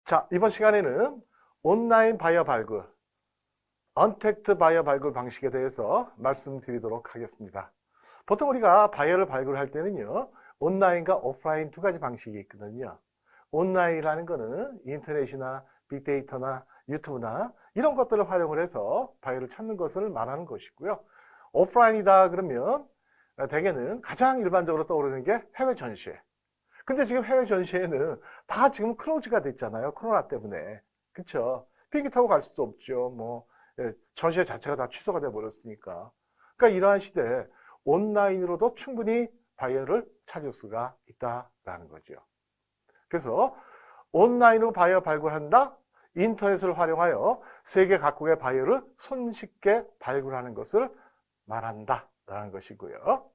자, 이번 시간에는 온라인 바이어 발굴, 언택트 바이어 발굴 방식에 대해서 말씀드리도록 하겠습니다. 보통 우리가 바이어를 발굴할 때는요, 온라인과 오프라인 두 가지 방식이 있거든요. 온라인이라는 거는 인터넷이나 빅데이터나 유튜브나 이런 것들을 활용을 해서 바이어를 찾는 것을 말하는 것이고요. 오프라인이다 그러면 대개는 가장 일반적으로 떠오르는 게 해외 전시회. 근데 지금 해외 전시회는 다 지금 클로즈가 됐잖아요. 코로나 때문에. 그쵸? 비행기 타고 갈 수도 없죠. 전시회 자체가 다 취소가 돼 버렸으니까. 그러니까 이러한 시대에 온라인으로도 충분히 바이어를 찾을 수가 있다라는 거죠. 그래서 온라인으로 바이어 발굴한다? 인터넷을 활용하여 세계 각국의 바이어를 손쉽게 발굴하는 것을 말한다라는 것이고요.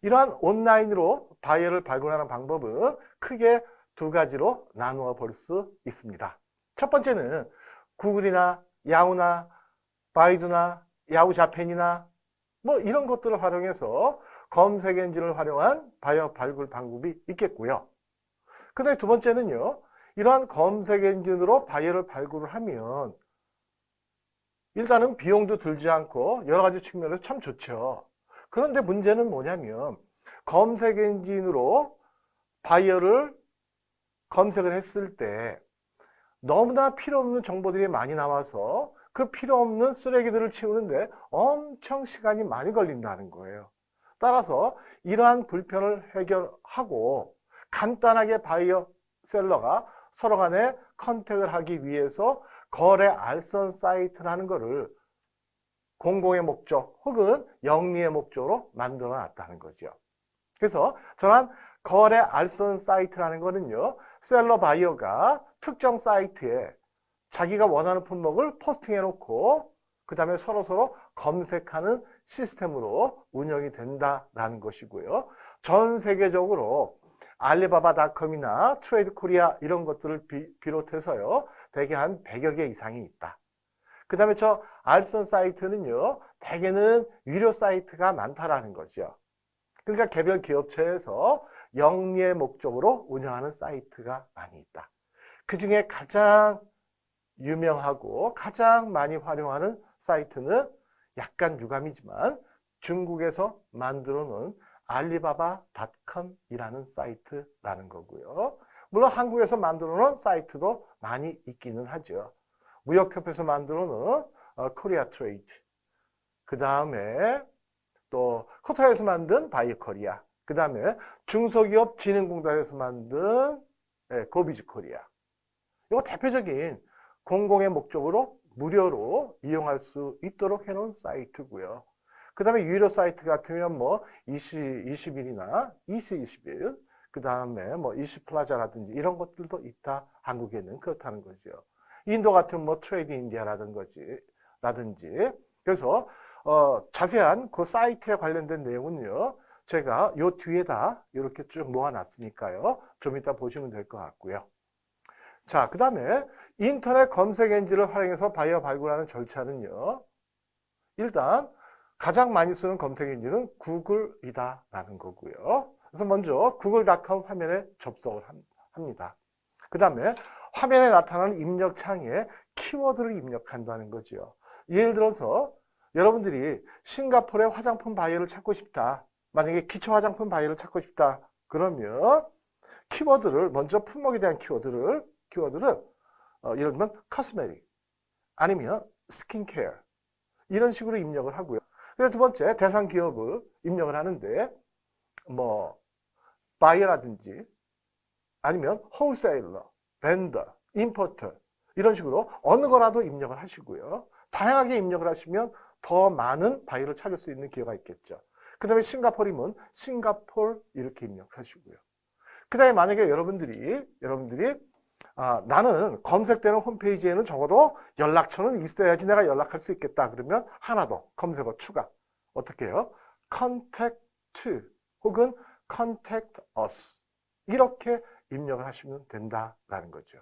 이러한 온라인으로 바이어를 발굴하는 방법은 크게 두 가지로 나누어 볼 수 있습니다. 첫 번째는 구글이나 야후나 바이두나 야후 자펜이나 이런 것들을 활용해서 검색 엔진을 활용한 바이어 발굴 방법이 있겠고요. 그 다음에 두 번째는요, 이러한 검색 엔진으로 바이어를 발굴을 하면 일단은 비용도 들지 않고 여러 가지 측면에서 참 좋죠. 그런데 문제는 뭐냐면 검색 엔진으로 바이어를 검색을 했을 때 너무나 필요 없는 정보들이 많이 나와서 그 필요 없는 쓰레기들을 치우는데 엄청 시간이 많이 걸린다는 거예요. 따라서 이러한 불편을 해결하고 간단하게 바이어 셀러가 서로 간에 컨택을 하기 위해서 거래 알선 사이트라는 거를 공공의 목적 혹은 영리의 목적으로 만들어 놨다는 거죠. 그래서 저는 거래 알선 사이트라는 거는요, 셀러 바이어가 특정 사이트에 자기가 원하는 품목을 포스팅해 놓고 그 다음에 서로 검색하는 시스템으로 운영이 된다라는 것이고요. 전 세계적으로 알리바바닷컴이나 트레이드 코리아 이런 것들을 비롯해서요, 대개 한 100여 개 이상이 있다. 그 다음에 저 알선 사이트는요, 대개는 유료 사이트가 많다라는 거죠. 그러니까 개별 기업체에서 영리의 목적으로 운영하는 사이트가 많이 있다. 그 중에 가장 유명하고 가장 많이 활용하는 사이트는 약간 유감이지만 중국에서 만들어 놓은 알리바바닷컴이라는 사이트라는 거고요. 물론 한국에서 만들어 놓은 사이트도 많이 있기는 하죠. 무역협회에서 만들어 놓은 코리아 트레이드, 그 다음에 또 코타에서 만든 바이어 코리아, 그 다음에 중소기업 진흥공단에서 만든 고비즈 코리아. 이거 대표적인 공공의 목적으로 무료로 이용할 수 있도록 해놓은 사이트고요. 그 다음에 유료 사이트 같으면 20일이나 2021, 그 다음에 20플라자라든지 이런 것들도 있다. 한국에는 그렇다는 거죠. 인도 같은 트레이드 인디아라든지. 그래서 자세한 그 사이트에 관련된 내용은요, 제가 요 뒤에다 이렇게 쭉 모아놨으니까요, 좀 이따 보시면 될 것 같고요. 자, 그 다음에 인터넷 검색 엔진을 활용해서 바이어 발굴하는 절차는요, 일단 가장 많이 쓰는 검색 엔진은 구글이다라는 거고요. 그래서 먼저 구글.com 화면에 접속을 합니다. 그 다음에 화면에 나타나는 입력창에 키워드를 입력한다는 거죠. 예를 들어서 여러분들이 싱가포르의 화장품 바이어를 찾고 싶다. 만약에 기초 화장품 바이어를 찾고 싶다. 그러면 키워드를 먼저 품목에 대한 키워드를 예를 들면 코스메틱 아니면 스킨케어 이런 식으로 입력을 하고요. 그래서 두 번째 대상 기업을 입력을 하는데 바이어라든지 아니면 홀세일러, 벤더, 임포터 이런 식으로 어느 거라도 입력을 하시고요. 다양하게 입력을 하시면 더 많은 바이어를 찾을 수 있는 기회가 있겠죠. 그 다음에 싱가포르이면 싱가포르 이렇게 입력하시고요. 그 다음에 만약에 여러분들이 나는 검색되는 홈페이지에는 적어도 연락처는 있어야지 내가 연락할 수 있겠다. 그러면 하나 더 검색어 추가. 어떻게 해요? contact to 혹은 contact us 이렇게 입력을 하시면 된다라는 거죠.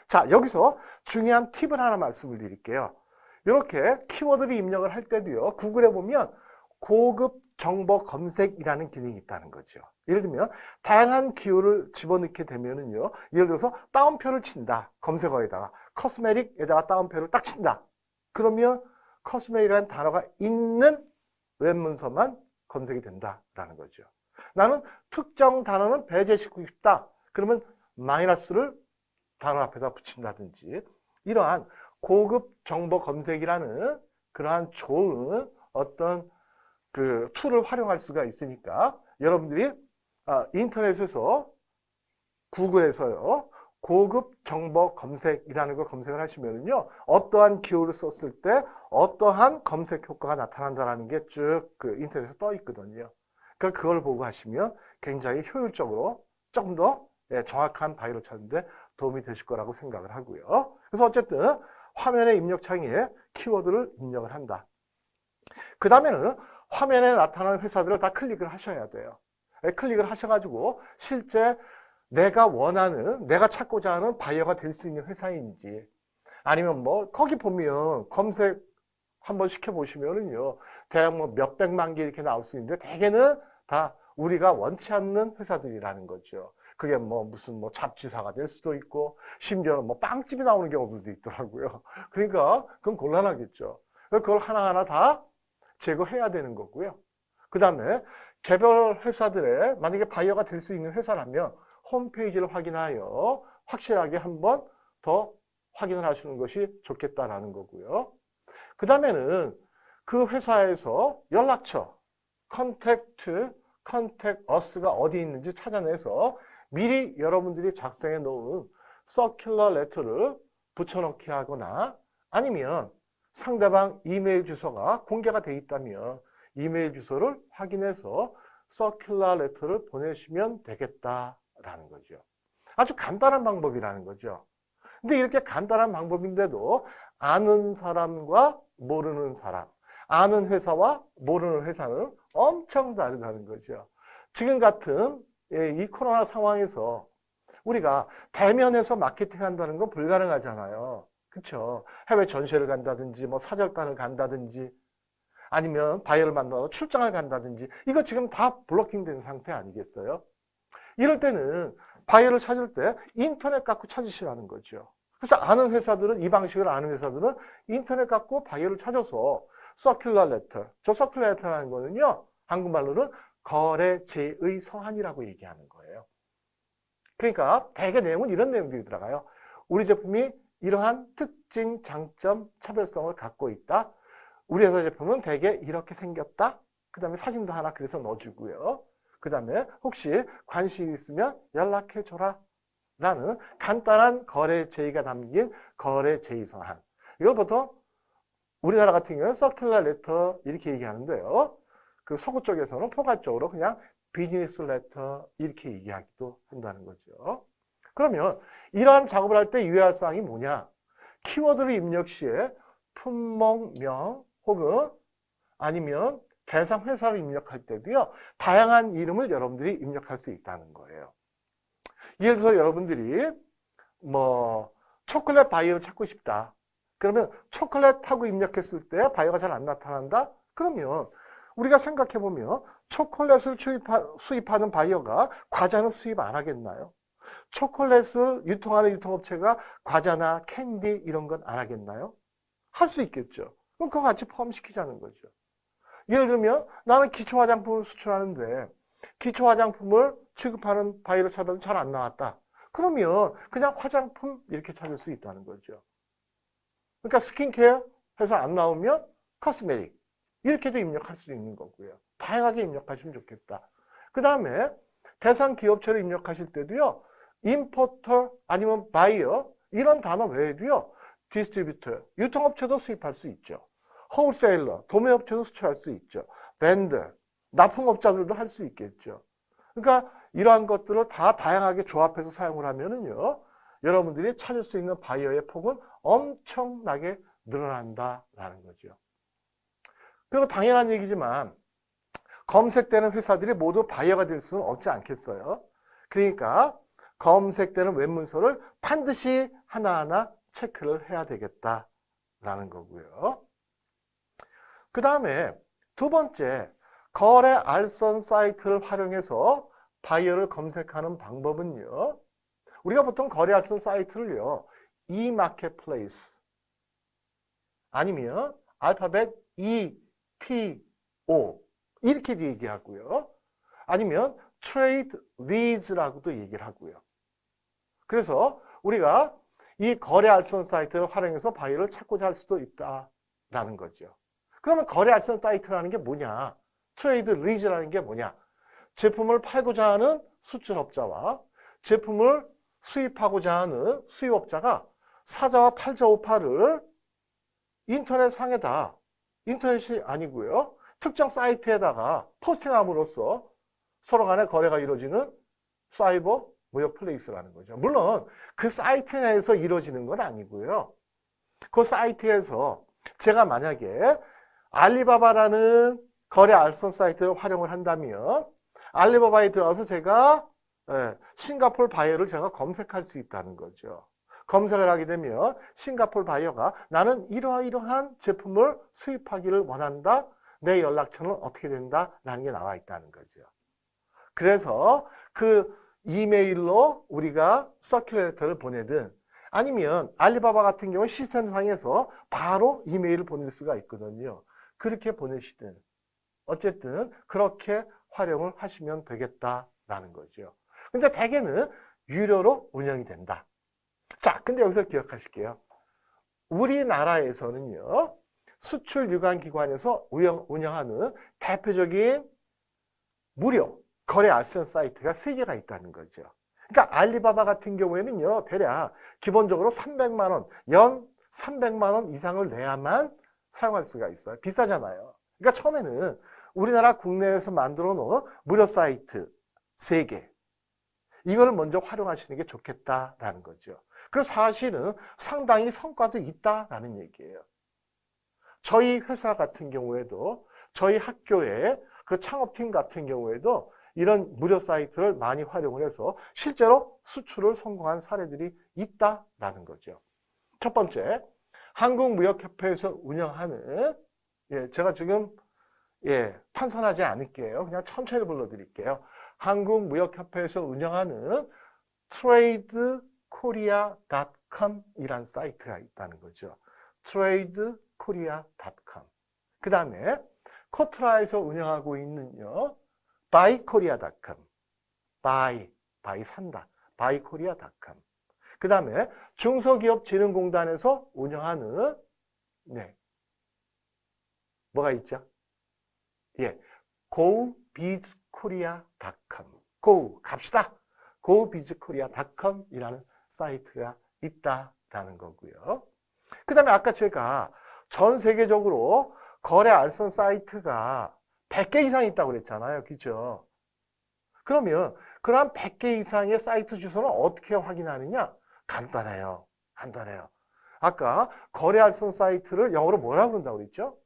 자, 여기서 중요한 팁을 하나 말씀을 드릴게요. 이렇게 키워드를 입력을 할 때도요, 구글에 보면 고급 정보 검색이라는 기능이 있다는 거죠. 예를 들면 다양한 기호를 집어넣게 되면은요, 예를 들어서 따옴표를 친다. 검색어에다가 코스메틱에다가 따옴표를 딱 친다. 그러면 코스메틱이라는 단어가 있는 웹문서만 검색이 된다라는 거죠. 나는 특정 단어는 배제시키고 싶다. 그러면 마이너스를 단어 앞에다 붙인다든지, 이러한 고급 정보 검색이라는 그러한 좋은 어떤 그 툴을 활용할 수가 있으니까, 여러분들이 인터넷에서 구글에서요, 고급 정보 검색이라는 걸 검색을 하시면요, 어떠한 기호를 썼을 때 어떠한 검색 효과가 나타난다는 게 쭉 그 인터넷에 떠 있거든요. 그러니까 그걸 보고 하시면 굉장히 효율적으로 조금 더 정확한 바이오를 찾는데 도움이 되실 거라고 생각을 하고요. 그래서 어쨌든 화면의 입력창에 키워드를 입력을 한다. 그 다음에는 화면에 나타나는 회사들을 다 클릭을 하셔야 돼요. 클릭을 하셔가지고 실제 내가 원하는, 내가 찾고자 하는 바이어가 될 수 있는 회사인지, 아니면 뭐 거기 보면 검색 한번 시켜보시면은요, 대략 뭐 몇백만 개 이렇게 나올 수 있는데 대개는 다 우리가 원치 않는 회사들이라는 거죠. 그게 뭐 무슨 뭐 잡지사가 될 수도 있고, 심지어는 뭐 빵집이 나오는 경우들도 있더라고요. 그러니까 그건 곤란하겠죠. 그걸 하나하나 다 제거해야 되는 거고요. 그 다음에 개별 회사들의 만약에 바이어가 될 수 있는 회사라면 홈페이지를 확인하여 확실하게 한번 더 확인을 하시는 것이 좋겠다라는 거고요. 그 다음에는 그 회사에서 연락처, contact us가 어디 있는지 찾아내서 미리 여러분들이 작성해 놓은 서큘러 레터를 붙여넣기 하거나, 아니면 상대방 이메일 주소가 공개가 돼 있다면 이메일 주소를 확인해서 서큘러 레터를 보내시면 되겠다라는 거죠. 아주 간단한 방법이라는 거죠. 근데 이렇게 간단한 방법인데도 아는 사람과 모르는 사람, 아는 회사와 모르는 회사는 엄청 다르다는 거죠. 지금 같은 이 코로나 상황에서 우리가 대면에서 마케팅 한다는 건 불가능하잖아요. 그렇죠? 해외 전시회를 간다든지 뭐 사절단을 간다든지 아니면 바이어를 만나러 출장을 간다든지, 이거 지금 다 블로킹된 상태 아니겠어요? 이럴 때는 바이어를 찾을 때 인터넷 갖고 찾으시라는 거죠. 그래서 아는 회사들은, 이 방식을 아는 회사들은 인터넷 갖고 바이어를 찾아서 서큘러 레터, 저 서큘러 레터라는 거는요, 한국말로는 거래 제의 서한이라고 얘기하는 거예요. 그러니까 대개 내용은 이런 내용들이 들어가요. 우리 제품이 이러한 특징, 장점, 차별성을 갖고 있다. 우리 회사 제품은 대개 이렇게 생겼다. 그 다음에 사진도 하나 그래서 넣어주고요. 그 다음에 혹시 관심 있으면 연락해줘라 라는 간단한 거래 제의가 담긴 거래 제의 서한. 이걸 보통 우리나라 같은 경우는 서큘러 레터 이렇게 얘기하는데요. 그 서구 쪽에서는 포괄적으로 그냥 비즈니스 레터 이렇게 얘기하기도 한다는 거죠. 그러면 이러한 작업을 할 때 유의할 사항이 뭐냐? 키워드를 입력 시에 품목명 혹은 아니면 대상 회사를 입력할 때도요, 다양한 이름을 여러분들이 입력할 수 있다는 거예요. 예를 들어서 여러분들이 뭐 초콜릿 바이어를 찾고 싶다. 그러면 초콜릿하고 입력했을 때 바이어가 잘 안 나타난다? 그러면 우리가 생각해보면 초콜릿을 수입하는 바이어가 과자는 수입 안 하겠나요? 초콜릿을 유통하는 유통업체가 과자나 캔디 이런 건 안 하겠나요? 할 수 있겠죠. 그럼 그거 같이 포함시키자는 거죠. 예를 들면 나는 기초 화장품을 수출하는데 기초 화장품을 취급하는 바이어를 찾아도 잘 안 나왔다. 그러면 그냥 화장품 이렇게 찾을 수 있다는 거죠. 그러니까 스킨케어 해서 안 나오면 코스메틱 이렇게도 입력할 수 있는 거고요. 다양하게 입력하시면 좋겠다. 그 다음에 대상 기업체를 입력하실 때도요, 임포터 아니면 바이어 이런 단어 외에도요, 디스트리뷰터, 유통업체도 수입할 수 있죠. 홀세일러, 도매업체도 수출할 수 있죠. 벤더, 납품업자들도 할 수 있겠죠. 그러니까 이러한 것들을 다 다양하게 조합해서 사용을 하면은요, 여러분들이 찾을 수 있는 바이어의 폭은 엄청나게 늘어난다라는 거죠. 그리고 당연한 얘기지만 검색되는 회사들이 모두 바이어가 될 수는 없지 않겠어요. 그러니까 검색되는 웹문서를 반드시 하나하나 체크를 해야 되겠다라는 거고요. 그 다음에 두 번째, 거래 알선 사이트를 활용해서 바이어를 검색하는 방법은요. 우리가 보통 거래 알선 사이트를요. e마켓플레이스 아니면 알파벳 E, T, O 이렇게 얘기하고요. 아니면 트레이드 리즈라고도 얘기를 하고요. 그래서 우리가 이 거래 알선 사이트를 활용해서 바이어를 찾고자 할 수도 있다라는 거죠. 그러면 거래 알선 사이트라는 게 뭐냐? 트레이드 리즈라는 게 뭐냐? 제품을 팔고자 하는 수출업자와 제품을 수입하고자 하는 수입업자가 사자와 팔자 오파를 인터넷 상에다, 인터넷이 아니고요. 특정 사이트에다가 포스팅함으로써 서로 간의 거래가 이루어지는 사이버 무역 플레이스라는 거죠. 물론 그 사이트 내에서 이루어지는 건 아니고요. 그 사이트에서 제가 만약에 알리바바라는 거래 알선 사이트를 활용을 한다면 알리바바에 들어가서 제가 싱가포르 바이어를 제가 검색할 수 있다는 거죠. 검색을 하게 되면 싱가포르 바이어가 나는 이러한 제품을 수입하기를 원한다. 내 연락처는 어떻게 된다라는 게 나와 있다는 거죠. 그래서 그 이메일로 우리가 서큘레이터를 보내든 아니면 알리바바 같은 경우 시스템상에서 바로 이메일을 보낼 수가 있거든요. 그렇게 보내시든 어쨌든 그렇게 활용을 하시면 되겠다라는 거죠. 근데 대개는 유료로 운영이 된다. 자, 근데 여기서 기억하실게요. 우리나라에서는요, 수출 유관 기관에서 운영하는 대표적인 무료 거래 알선 사이트가 3개가 있다는 거죠. 그러니까 알리바바 같은 경우에는요, 대략 기본적으로 300만 원, 연 300만 원 이상을 내야만 사용할 수가 있어요. 비싸잖아요. 그러니까 처음에는 우리나라 국내에서 만들어 놓은 무료 사이트 3개. 이걸 먼저 활용하시는 게 좋겠다라는 거죠. 그래서 사실은 상당히 성과도 있다라는 얘기예요. 저희 회사 같은 경우에도 저희 학교의 그 창업팀 같은 경우에도 이런 무료 사이트를 많이 활용을 해서 실제로 수출을 성공한 사례들이 있다라는 거죠. 첫 번째, 한국무역협회에서 운영하는 제가 지금 판단하지 않을게요. 그냥 천천히 불러드릴게요. 한국무역협회에서 운영하는 tradekorea.com 이란 사이트가 있다는 거죠. tradekorea.com. 그 다음에 코트라에서 운영하고 있는요. buykorea.com. buy 산다. buykorea.com. 그 다음에 중소기업진흥공단에서 운영하는 뭐가 있죠? gobizkorea.com. go 갑시다. gobizkorea.com 이라는 사이트가 있다라는 거고요. 그 다음에 아까 제가 전 세계적으로 거래 알선 사이트가 100개 이상 있다고 그랬잖아요. 그죠? 그러면 그런 100개 이상의 사이트 주소는 어떻게 확인하느냐? 간단해요. 아까 거래 알선 사이트를 영어로 뭐라고 그런다고 그랬죠?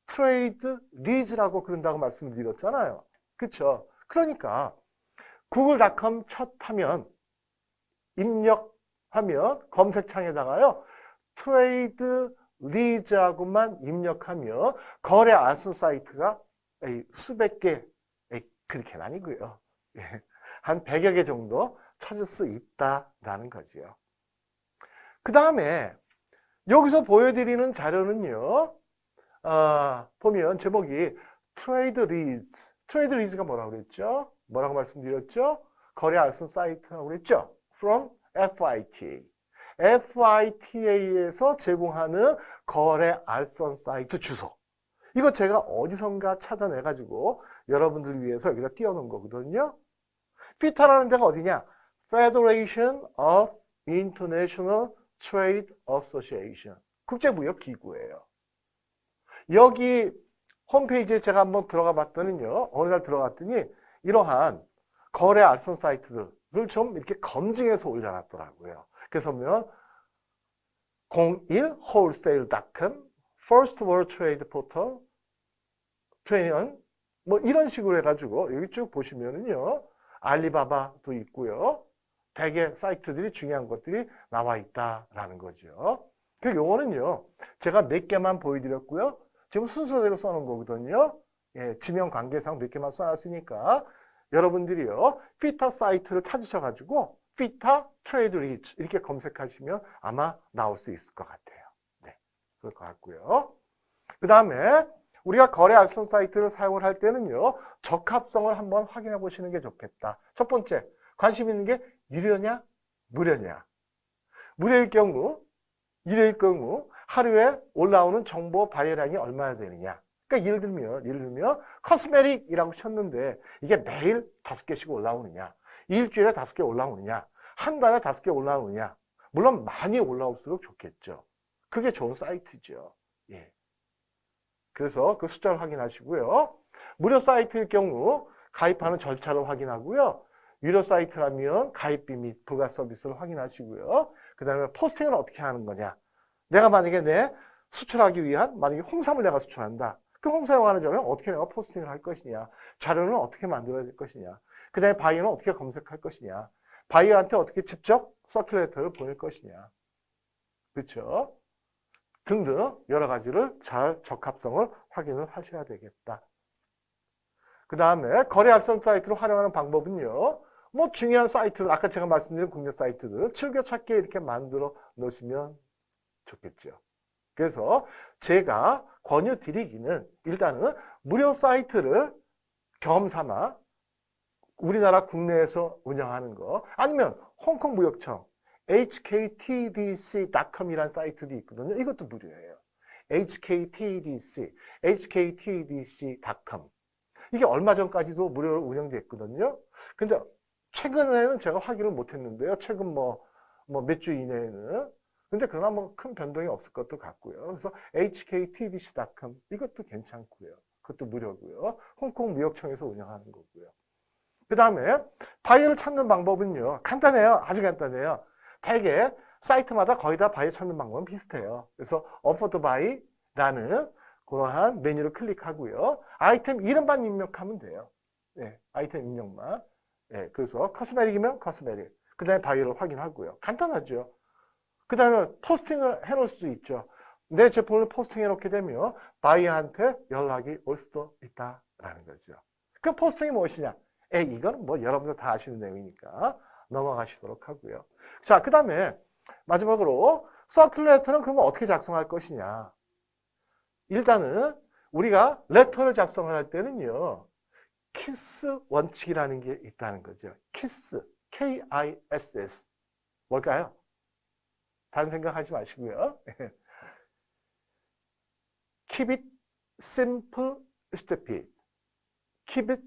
트레이드 리즈라고 그런다고 말씀드렸잖아요. 그렇죠? 그러니까 구글.com 첫 화면 입력하면 검색창에다가요. 트레이드 리즈라고만 입력하면 거래 알선 사이트가 수백 개, 그렇게는 아니고요. 한 100여 개 정도 찾을 수 있다라는 거죠. 그 다음에 여기서 보여드리는 자료는요. 보면 제목이 트레이드 리즈. 트레이드 리즈가 뭐라고 그랬죠? 뭐라고 말씀드렸죠? 거래 알선 사이트라고 그랬죠? From FITA. FITA에서 제공하는 거래 알선 사이트 주소. 이거 제가 어디선가 찾아내가지고 여러분들 위해서 여기다 띄워놓은 거거든요. FITA라는 데가 어디냐? Federation of International Trade Association. 국제무역기구예요. 여기 홈페이지에 제가 한번 들어가 봤더니요. 어느 날 들어갔더니 이러한 거래 알선 사이트들을 좀 이렇게 검증해서 올려놨더라고요. 그래서 보면 01wholesale.com, First World Trade Portal, 21, 뭐 이런 식으로 해가지고 여기 쭉 보시면은요. 알리바바도 있고요. 대개 사이트들이 중요한 것들이 나와 있다라는 거죠. 그 용어는요. 제가 몇 개만 보여드렸고요. 지금 순서대로 써놓은 거거든요. 예, 지명 관계상 몇 개만 써놨으니까 여러분들이요 피타 사이트를 찾으셔가지고 피타 트레이드 리치 이렇게 검색하시면 아마 나올 수 있을 것 같아요. 네, 그럴 것 같고요. 그 다음에 우리가 거래 알선 사이트를 사용을 할 때는요 적합성을 한번 확인해 보시는 게 좋겠다. 첫 번째 관심 있는 게 유료냐 무료냐. 무료일 경우 하루에 올라오는 정보 발열량이 얼마나 되느냐. 그러니까 예를 들면 코스메틱이라고 쳤는데 이게 매일 5개씩 올라오느냐, 일주일에 5개 올라오느냐, 한 달에 5개 올라오느냐. 물론 많이 올라올수록 좋겠죠. 그게 좋은 사이트죠. 예. 그래서 그 숫자를 확인하시고요. 무료 사이트일 경우 가입하는 절차를 확인하고요. 유료 사이트라면 가입비 및 부가 서비스를 확인하시고요. 그 다음에 포스팅을 어떻게 하는 거냐. 내가 만약에 내 수출하기 위한 만약에 홍삼을 내가 수출한다. 그 홍사용하는 점을 어떻게 내가 포스팅을 할 것이냐. 자료는 어떻게 만들어야 될 것이냐. 그 다음에 바이어는 어떻게 검색할 것이냐. 바이어한테 어떻게 직접 서큘레이터를 보낼 것이냐. 그렇죠? 등등 여러 가지를 잘 적합성을 확인을 하셔야 되겠다. 그 다음에 거래 알선 사이트를 활용하는 방법은요. 뭐 중요한 사이트들, 아까 제가 말씀드린 국내 사이트들 즐겨찾기 이렇게 만들어 놓으시면 좋겠죠. 그래서 제가 권유드리기는 일단은 무료 사이트를 겸삼아 우리나라 국내에서 운영하는 거 아니면 홍콩 무역청 hktdc.com이라는 사이트도 있거든요. 이것도 무료예요. hktdc.com 이게 얼마 전까지도 무료로 운영됐거든요. 근데 최근에는 제가 확인을 못했는데요. 최근 몇 주 이내에는. 근데 그러나 뭐 큰 변동이 없을 것도 같고요. 그래서 hktdc.com 이것도 괜찮고요. 그것도 무료고요. 홍콩 무역청에서 운영하는 거고요. 그 다음에 바이어를 찾는 방법은요. 간단해요. 아주 간단해요. 대개 사이트마다 거의 다 바이어 찾는 방법은 비슷해요. 그래서 offer to buy라는 그러한 메뉴를 클릭하고요. 아이템 이름만 입력하면 돼요. 네, 아이템 입력만. 네, 그래서 코스메틱이면 코스메틱. 그 다음에 바이어를 확인하고요. 간단하죠. 그 다음에 포스팅을 해놓을 수 있죠. 내 제품을 포스팅해놓게 되면 바이어한테 연락이 올 수도 있다라는 거죠. 그 포스팅이 무엇이냐? 이거는 뭐 여러분들 다 아시는 내용이니까 넘어가시도록 하고요. 자, 그 다음에 마지막으로 서큘레이터는 그러면 어떻게 작성할 것이냐? 일단은 우리가 레터를 작성을 할 때는요. 키스 원칙이라는 게 있다는 거죠. 키스, K-I-S-S. 뭘까요? 다른 생각하지 마시고요. Keep it simple, stupid. Keep it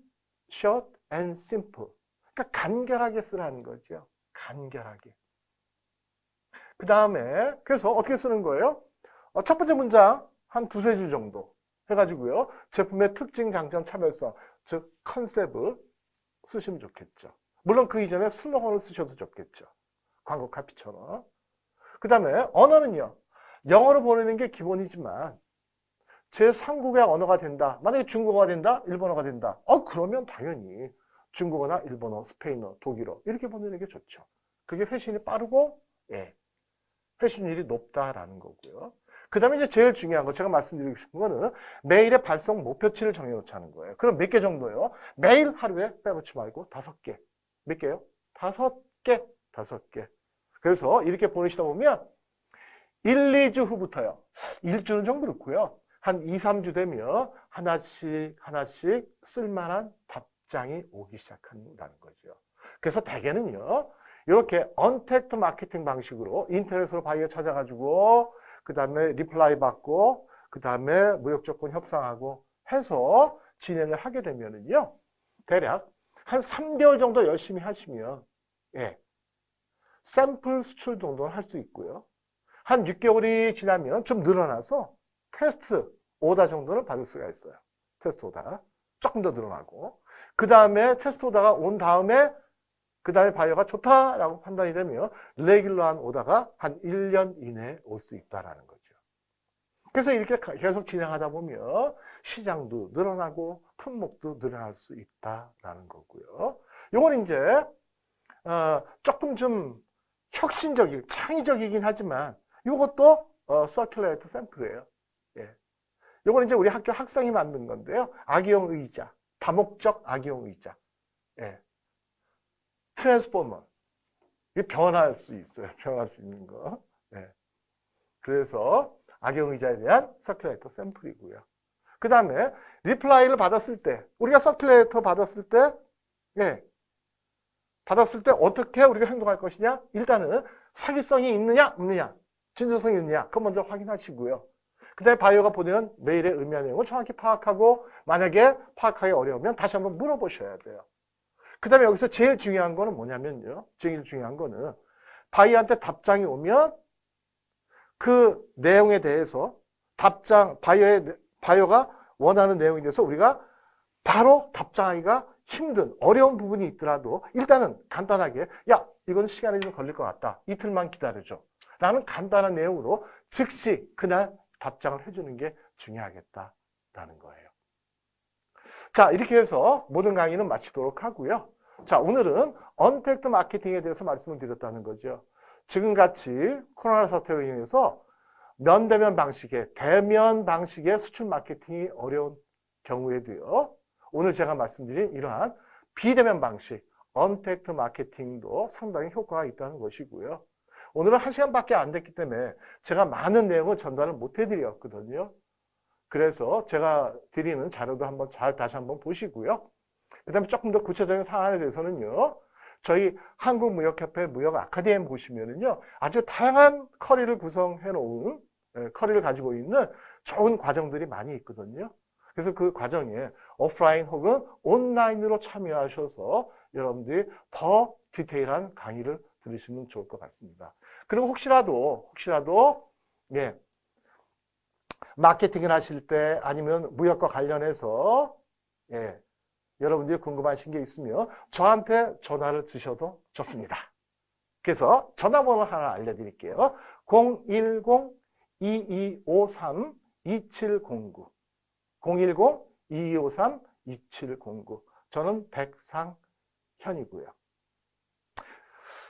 short and simple. 그러니까 간결하게 쓰라는 거죠. 간결하게. 그 다음에 그래서 어떻게 쓰는 거예요? 첫 번째 문장 한 두세 줄 정도 해가지고요. 제품의 특징, 장점, 차별성, 즉 컨셉을 쓰시면 좋겠죠. 물론 그 이전에 슬로건을 쓰셔도 좋겠죠. 광고 카피처럼. 그 다음에 언어는요. 영어로 보내는 게 기본이지만 제3국의 언어가 된다. 만약에 중국어가 된다, 일본어가 된다. 그러면 당연히 중국어나 일본어, 스페인어, 독일어 이렇게 보내는 게 좋죠. 그게 회신이 빠르고 회신율이 높다라는 거고요. 그 다음에 이제 제일 중요한 거 제가 말씀드리고 싶은 거는 메일의 발송 목표치를 정해놓자는 거예요. 그럼 몇 개 정도요? 매일 하루에 빼놓지 말고 5개. 몇 개요? 5개. 5개. 그래서 이렇게 보내시다 보면 1, 2주 후부터요. 1주는 좀 그렇고요. 한 2, 3주 되면 하나씩 쓸만한 답장이 오기 시작한다는 거죠. 그래서 대개는요. 이렇게 언택트 마케팅 방식으로 인터넷으로 바이어 찾아가지고 그 다음에 리플라이 받고 그 다음에 무역 조건 협상하고 해서 진행을 하게 되면은요. 대략 한 3개월 정도 열심히 하시면 샘플 수출 정도는 할 수 있고요. 한 6개월이 지나면 좀 늘어나서 테스트 오더 정도는 받을 수가 있어요. 테스트 오더가 조금 더 늘어나고 그 다음에 테스트 오더가 온 다음에 그 다음에 바이어가 좋다라고 판단이 되면 레귤러한 오더가 한 1년 이내에 올 수 있다는 거죠. 그래서 이렇게 계속 진행하다 보면 시장도 늘어나고 품목도 늘어날 수 있다라는 거고요. 요건 이제 조금 좀 창의적이긴 하지만 이것도 서큘레이터 샘플이에요. 이건 이제 우리 학교 학생이 만든 건데요. 아기용 의자, 다목적 아기용 의자. 예. 트랜스포머. 이게 변할 수 있어요. 변할 수 있는 거. 예. 그래서 아기용 의자에 대한 서큘레이터 샘플이고요. 그 다음에 리플라이를 받았을 때, 우리가 서큘레이터 받았을 때, 예. 받았을 때 어떻게 우리가 행동할 것이냐? 일단은 사기성이 있느냐, 없느냐, 진정성이 있느냐, 그거 먼저 확인하시고요. 그 다음에 바이오가 보내는 메일의 의미와 내용을 정확히 파악하고, 만약에 파악하기 어려우면 다시 한번 물어보셔야 돼요. 그 다음에 여기서 제일 중요한 거는 뭐냐면요. 제일 중요한 거는 바이오한테 답장이 오면 그 내용에 대해서 바이오가 원하는 내용에 대해서 우리가 바로 답장하기가 힘든 어려운 부분이 있더라도 일단은 간단하게 야 이건 시간이 좀 걸릴 것 같다. 이틀만 기다려줘. 라는 간단한 내용으로 즉시 그날 답장을 해주는 게 중요하겠다라는 거예요. 자, 이렇게 해서 모든 강의는 마치도록 하고요. 자, 오늘은 언택트 마케팅에 대해서 말씀을 드렸다는 거죠. 지금같이 코로나 사태로 인해서 면대면 방식의 대면 방식의 수출 마케팅이 어려운 경우에도요. 오늘 제가 말씀드린 이러한 비대면 방식, 언택트 마케팅도 상당히 효과가 있다는 것이고요. 오늘은 1시간밖에 안 됐기 때문에 제가 많은 내용을 전달을 못 해드렸거든요. 그래서 제가 드리는 자료도 한번 다시 한번 보시고요. 그 다음에 조금 더 구체적인 사안에 대해서는요. 저희 한국무역협회 무역 아카데미 보시면은요. 아주 다양한 커리를 구성해 놓은, 커리를 가지고 있는 좋은 과정들이 많이 있거든요. 그래서 그 과정에 오프라인 혹은 온라인으로 참여하셔서 여러분들이 더 디테일한 강의를 들으시면 좋을 것 같습니다. 그리고 혹시라도 예, 마케팅을 하실 때 아니면 무역과 관련해서 예, 여러분들이 궁금하신 게 있으면 저한테 전화를 주셔도 좋습니다. 그래서 전화번호 하나 알려드릴게요. 010-2253-2709 010-2253-2709 저는 백상현이고요.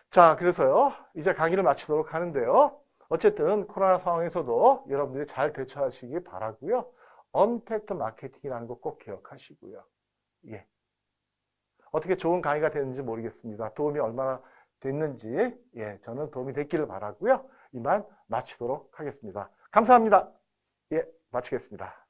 자, 그래서요. 이제 강의를 마치도록 하는데요. 어쨌든 코로나 상황에서도 여러분들이 잘 대처하시기 바라고요. 언택트 마케팅이라는 거 꼭 기억하시고요. 예. 어떻게 좋은 강의가 됐는지 모르겠습니다. 도움이 얼마나 됐는지 예, 저는 도움이 됐기를 바라고요. 이만 마치도록 하겠습니다. 감사합니다. 예, 마치겠습니다.